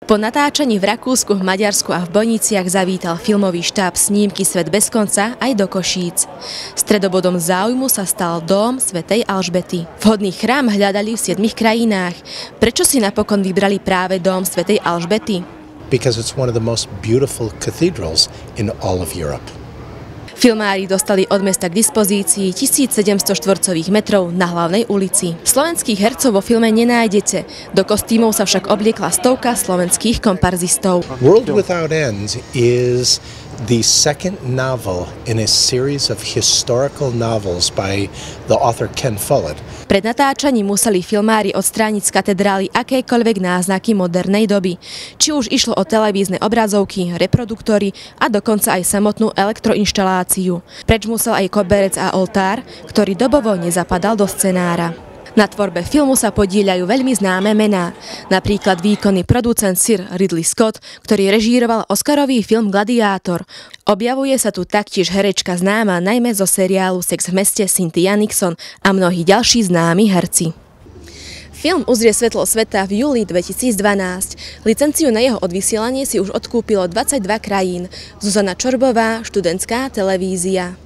Po natáčaní v Rakúsku, v Maďarsku a v Bojniciach zavítal filmový štáb snímky Svet bez konca aj do Košíc. Stredobodom záujmu sa stal dóm svätej Alžbety. Vhodný chrám hľadali v 7 krajinách. Prečo si napokon vybrali práve dóm svätej Alžbety? Because it's one of the most beautiful cathedrals in all of Europe. Filmári dostali od mesta k dispozícii 1700 štvorcových metrov na hlavnej ulici. Slovenských hercov vo filme nenájdete, do kostýmov sa však obliekla stovka slovenských komparzistov. World Without End is the second novel in a series of historical novels by the author Ken Follett. Pred natáčaním museli filmári odstrániť z katedrály akékoľvek náznaky modernej doby. Či už išlo o televízne obrazovky, reproduktory a dokonca aj samotnú elektroinštaláciu. Preč musel aj koberec a oltár, ktorý dobovo nezapadal do scenára. Na tvorbe filmu sa podieľajú veľmi známe mená. Napríklad výkonný producent Sir Ridley Scott, ktorý režíroval Oscarový film Gladiátor. Objavuje sa tu taktiež herečka známa najmä zo seriálu Sex v meste Cynthia Nixon a mnohí ďalší známi herci. Film uzrie svetlo sveta v júli 2012. Licenciu na jeho odvysielanie si už odkúpilo 22 krajín. Zuzana Čorbová, Študentská televízia.